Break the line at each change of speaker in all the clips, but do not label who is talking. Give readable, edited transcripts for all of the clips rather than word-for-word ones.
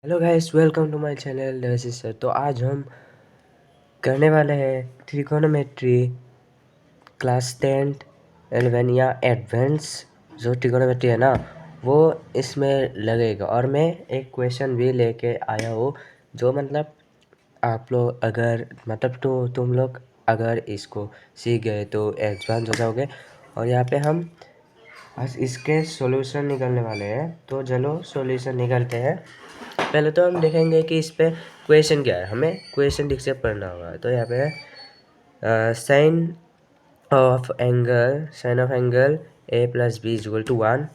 Hello guys, welcome to my channel Devashish sir. तो आज हम करने वाले हैं ट्रिगोनोमेट्री क्लास 10 11 या एडवांस। जो ट्रिगोनोमेट्री है ना, वो इसमें लगेगा। और मैं एक क्वेश्चन भी लेके आया हूँ जो मतलब आप लोग अगर मतलब तो तुम लोग अगर इसको सीख गए तो एडवांस हो जाओगे। और यहाँ पे हम आज इसके सॉल्यूशन निकालने वाले हैं। तो चलो सॉल्यूशन निकालते हैं। पहले तो हम देखेंगे कि इस पे क्वेश्चन क्या है, हमें क्वेश्चन ठीक से पढ़ना होगा। तो यहाँ पे sine of angle A plus B is equal to 1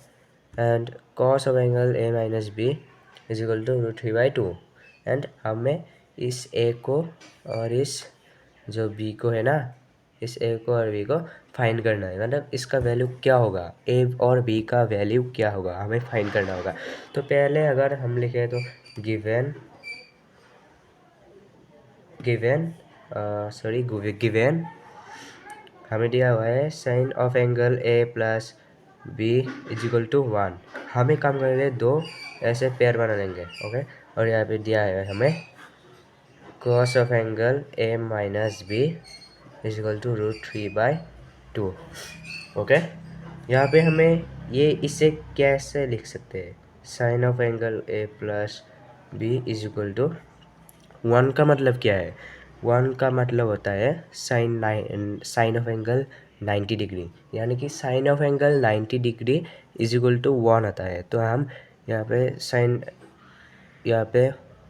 and cos of angle A minus B is equal to √3/2। And हमें इस ए को और इस जो बी को है ना, इस ए को और बी को फाइंड करना है। मतलब इसका वैल्यू क्या होगा, ए और बी का वैल्यू क्या होगा, हमें फाइंड करना होगा। तो पहले अगर हम लिखे तो गिवन हमें दिया हुआ है sine of angle A plus B is equal to 1। हमें काम करेंगे दो ऐसे पेयर बना लेंगे, ओके। और यहाँ पे दिया है हमें cos of angle A minus B is equal to √3/2, okay. यहाँ पे हमें ये इसे कैसे लिख सकते हैं, sine of angle A plus B is equal to 1 का मतलब क्या है। 1 का मतलब होता है साइन ऑफ एंगल 90 डिग्री, यानी कि sine of angle 90 degree is equal to 1 आता है। तो हम यहाँ पे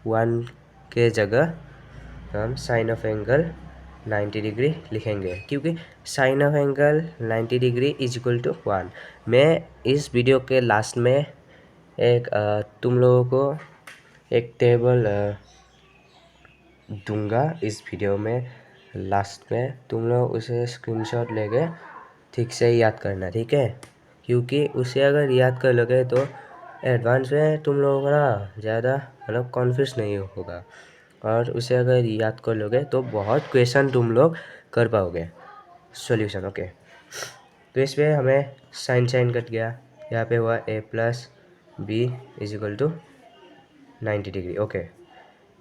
1 के जगह हम साइन ऑफ एंगल 90 डिग्री लिखेंगे, क्योंकि sine of angle 90 degree is equal to 1। मैं इस वीडियो के लास्ट में एक तुम लोगों को एक टेबल दूंगा इस वीडियो में। लास्ट में तुम लोग उसे स्क्रीनशॉट लेके ठीक से याद करना, ठीक है। क्योंकि उसे अगर याद कर लोगे तो एडवांस में तुम लोगों को ना ज़्यादा मतलब कॉन्फ्यूज नहीं होगा। और उसे अगर याद कर लोगे तो बहुत क्वेश्चन तुम लोग कर पाओगे सॉल्यूशन, ओके। तो इस पर हमें साइन कट गया, यहाँ पे हुआ A plus B is equal to 90 degree, okay.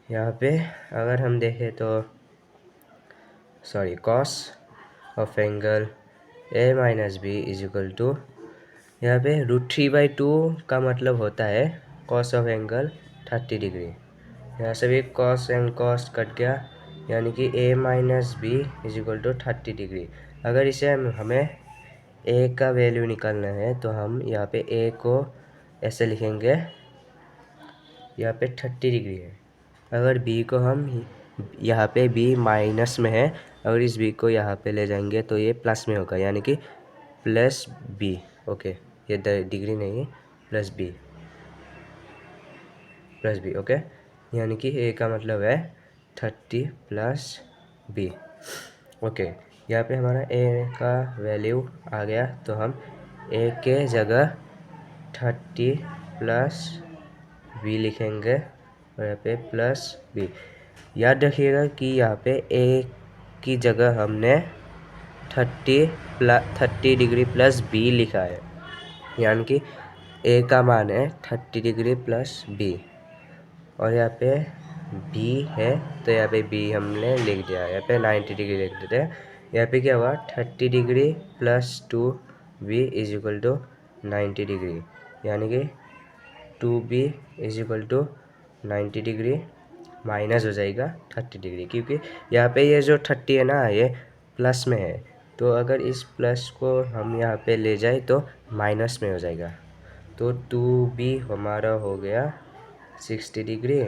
यहाँ पे अगर हम देखें तो cos of angle A minus B is equal to, यहाँ पे √3/2 का मतलब होता है कॉस ऑफ एंगल 30 डिग्री। यहाँ से भी कॉस एंड कॉस कट गया, यानी कि A minus B is equal to 30 degree. अगर इसे हमें ए का वैल्यू निकालना है तो हम यहाँ पे ए को ऐसे लिखेंगे, यहाँ पे 30 डिग्री है। अगर बी को हम यहाँ पे बी माइनस में है, अगर इस बी को यहाँ पे ले जाएंगे तो ये प्लस में होगा, यानी कि प्लस बी, ओके। ये डिग्री नहीं है, प्लस बी, ओके। यानी कि ए का मतलब है 30 प्लस बी, ओके। यहाँ पे हमारा ए का वैल्यू आ गया, तो हम ए के जगह 30 प्लस बी लिखेंगे और यहाँ पे प्लस बी। याद रखिएगा कि यहाँ पे ए की जगह हमने 30 डिग्री प्लस बी लिखा है, यानी कि ए का मान है 30 डिग्री प्लस बी। और यहाँ पे बी है तो यहाँ पे बी हमने लिख दिया, यहाँ पे 90 डिग्री लिख देते हैं। यहाँ पे क्या हुआ, 30 degree plus 2b is equal to 90 degree, यानी कि 2b is equal to 90 degree minus हो जाएगा 30 डिग्री, क्योंकि यहाँ पे ये जो 30 है ना, ये प्लस में है। तो अगर इस प्लस को हम यहाँ पे ले जाए तो माइनस में हो जाएगा। तो 2b हमारा हो गया 60 डिग्री,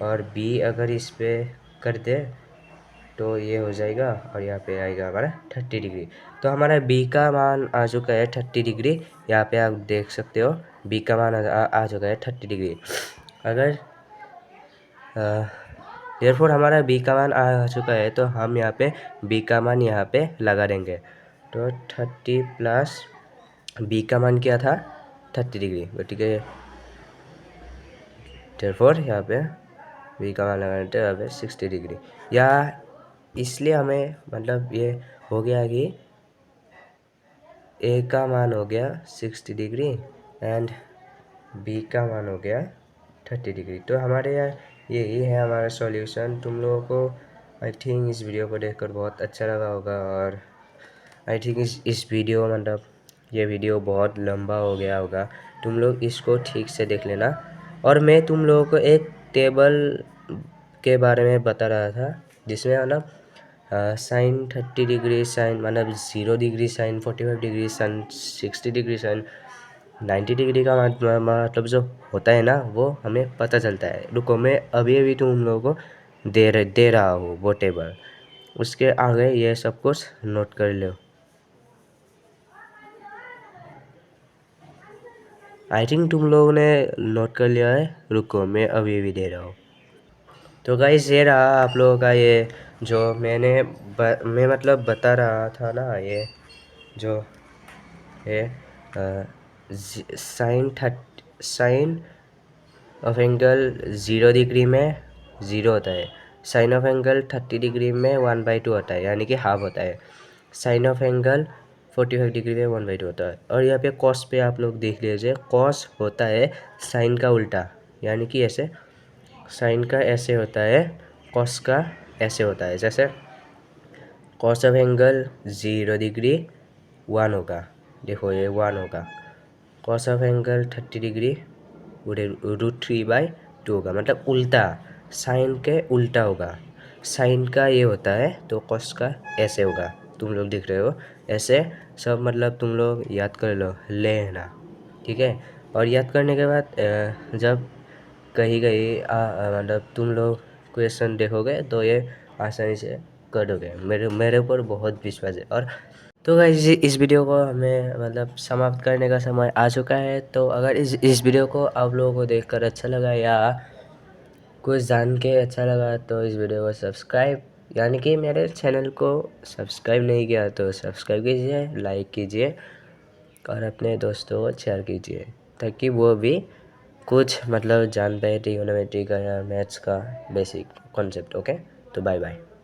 और b अगर इस पे कर दे तो ये हो जाएगा, और यहाँ पे आएगा हमारा 30 डिग्री। तो हमारा b का मान आ चुका है 30 डिग्री। यहाँ पे आप देख सकते हो b का मान आ चुका है 30 डिग्री। अगर देयरफॉर हमारा b का मान आ चुका है तो हम यहाँ पे b का मान यहाँ पे लगा देंगे। तो 30 प्लस b का मान क्या था, 30 डिग्री, ठीक है। देयरफॉर यहाँ पे b का मान लगाने तो यहाँ पे 60 डिग्री। या इसलिए हमें मतलब ये हो गया कि a का मान हो गया 60 डिग्री एंड b का मान हो गया 30 डिग्री। तो हमारे यहाँ यही है हमारा सॉल्यूशन। तुम लोगों को आई थिंक इस वीडियो को देखकर बहुत अच्छा लगा होगा, और आई थिंक इस वीडियो मतलब ये वीडियो बहुत लंबा हो गया होगा। तुम लोग इसको ठीक से देख लेना। और मैं तुम लोगों को एक टेबल के बारे में बता रहा था, जिसमें मतलब साइन 30 डिग्री, साइन मतलब 0 degree, sine 45 degree, sine 60 degree, sine 90 degree का मतलब जो होता है ना, वो हमें पता चलता है। रुको, मैं अभी अभी तुम लोगों को दे रहा हूँ वो टेबल। उसके आगे ये सब कुछ नोट कर लो। आई थिंक तुम लोगों ने नोट कर लिया है। रुको, मैं अभी भी दे रहा हूँ। तो गाइस, ये रहा आप लोगों का ये जो मैं मतलब बता रहा था ना, ये जो है साइन ऑफ एंगल 0 डिग्री में 0 होता है। साइन ऑफ एंगल 30 डिग्री में 1/2 होता है, यानी कि हाफ होता है। साइन ऑफ एंगल 45 डिग्री में 1/2 होता है। और यहाँ पे कॉस पे आप लोग देख लीजिए, कॉस होता है साइन का उल्टा, यानी कि ऐसे साइन का ऐसे होता है, कॉस का ऐसे होता है। जैसे कॉस ऑफ एंगल 0 डिग्री 1 होगा, देखो ये 1 होगा। कॉस ऑफ एंगल 30 डिग्री √3/2 होगा, मतलब उल्टा, साइन के उल्टा होगा। साइन का ये होता है तो कॉस का ऐसे होगा। तुम लोग देख रहे हो ऐसे सब, मतलब तुम लोग याद कर लो लेना, ठीक है। और याद करने के बाद जब कहीं कहीं मतलब तुम लोग क्वेश्चन देखोगे तो ये आसानी से कर दोगे। मेरे ऊपर बहुत विश्वास है। और तो गाइस, इस वीडियो को हमें मतलब समाप्त करने का समय आ चुका है। तो अगर इस वीडियो को आप लोगों को देखकर अच्छा लगा या कुछ जान के अच्छा लगा, तो इस वीडियो को सब्सक्राइब, यानी कि मेरे चैनल को सब्सक्राइब नहीं किया तो सब्सक्राइब कीजिए, लाइक कीजिए और अपने दोस्तों को शेयर कीजिए, ताकि वो भी कुछ मतलब जान पाए ट्रिग्नोमेट्री का या मैथ्स का बेसिक कॉन्सेप्ट। ओके, तो बाय बाय।